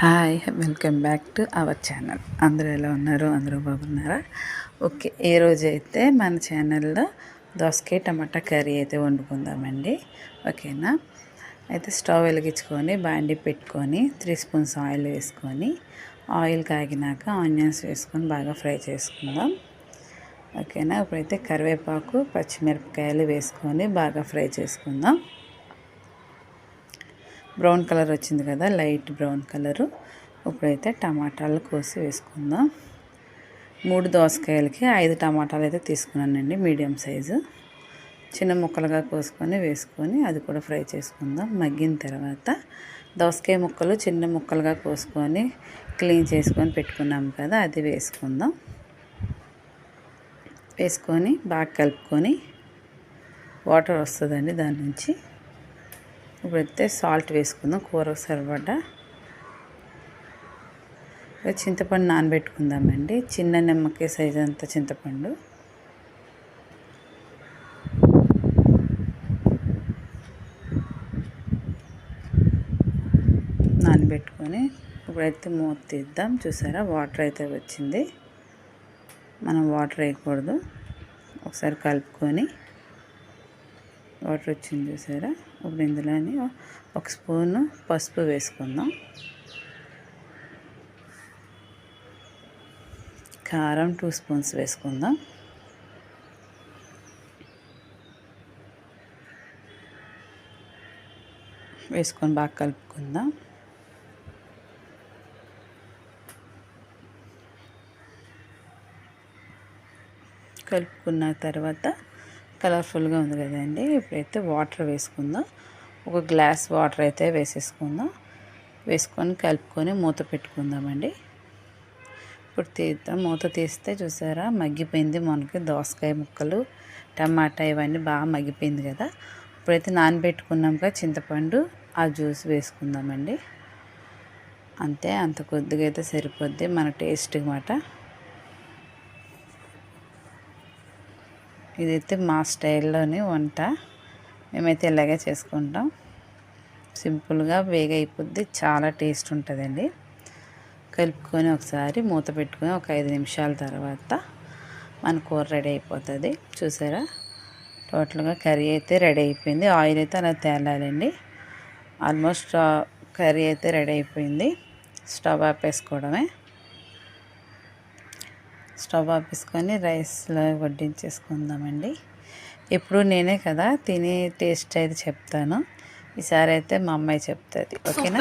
Hi welcome back to our channel. అందరూ ఎలా ఉన్నారు? అందరూ బాగున్నారా? ఓకే, ఈ రోజు అయితే మన ఛానల్లో దోసకాయ టమాటా కర్రీ అయితే వండుకుందామండి. ఓకేనా? అయితే స్టవ్ వెలిగించుకొని బాండి పెట్టుకొని 3 స్పూన్స్ ఆయిల్ వేసుకొని ఆయిల్ కాగినాక ఆనియన్స్ వేసుకొని బాగా ఫ్రై చేసుకుందాం. ఓకేనా? ఇప్పుడైతే కరివేపాకు పచ్చిమిరపకాయలు వేసుకొని బాగా ఫ్రై చేసుకుందాం. బ్రౌన్ కలర్ వచ్చింది కదా, లైట్ బ్రౌన్ కలరు. ఇప్పుడైతే టమాటాలు కోసి వేసుకుందాం. 3 దోసకాయలకి 5 టమాటాలు అయితే తీసుకున్నానండి, మీడియం సైజు. చిన్న ముక్కలుగా కోసుకొని వేసుకొని అది కూడా ఫ్రై చేసుకుందాం. మగ్గిన తర్వాత దోసకాయ ముక్కలు చిన్న ముక్కలుగా కోసుకొని క్లీన్ చేసుకొని పెట్టుకున్నాం కదా, అది వేసుకుందాం. వేసుకొని బాగా కలుపుకొని వాటర్ వస్తుందండి దాని నుంచి. ఇప్పుడైతే సాల్ట్ వేసుకుందాం కూరకు సరిపడా. చింతపండు నానబెట్టుకుందామండి. చిన్న నిమ్మకాయ సైజు అంత చింతపండు. నానబెట్టుకొని ఇప్పుడైతే మూత తీద్దాం. చూసారా, వాటర్ అయితే వచ్చింది. మనం వాటర్ వేయకూడదు. ఒకసారి కలుపుకొని వాటర్ వచ్చింది చూసారా. ఇప్పుడు ఇందులోని 1 స్పూను పసుపు వేసుకుందాం. కారం 2 స్పూన్స్ వేసుకుందాం. వేసుకొని బాగా కలుపుకుందాం. కలుపుకున్న తర్వాత కలర్ఫుల్గా ఉంది కదండి. ఇప్పుడైతే వాటర్ వేసుకుందాం. 1 గ్లాస్ వాటర్ అయితే వేసేసుకుందాం. వేసుకొని కలుపుకొని మూత పెట్టుకుందామండి. ఇప్పుడు తీద్దాం. మూత తీస్తే చూసారా, మగ్గిపోయింది. మనకి దోసకాయ ముక్కలు టమాటా ఇవన్నీ బాగా మగ్గిపోయింది కదా. ఇప్పుడైతే నానబెట్టుకున్నాం కదా చింతపండు, ఆ జ్యూస్ వేసుకుందామండి. అంతే, అంత కొద్దిగా అయితే సరిపోద్ది మన టేస్ట్ మాట. ఇదైతే మా స్టైల్లోని వంట. మేమైతే ఇలాగే చేసుకుంటాం. సింపుల్గా వేగ అయిపోద్ది, చాలా టేస్ట్ ఉంటుందండి. కలుపుకొని ఒకసారి మూత పెట్టుకొని ఒక 5 నిమిషాల తర్వాత మన కూర రెడీ అయిపోతుంది. చూసారా, టోటల్గా కర్రీ అయితే రెడీ అయిపోయింది. ఆయిల్ అయితే అలా తేలాలండి. ఆల్మోస్ట్ కర్రీ అయితే రెడీ అయిపోయింది. స్టవ్ ఆపేసుకోవడమే. స్టవ్ ఆపేసుకొని రైస్లో వడ్డించేసుకుందామండి. ఇప్పుడు నేనే కదా తిని టేస్ట్ అయితే చెప్తాను. ఈసారి అయితే మా అమ్మాయి చెప్తుంది. ఓకేనా?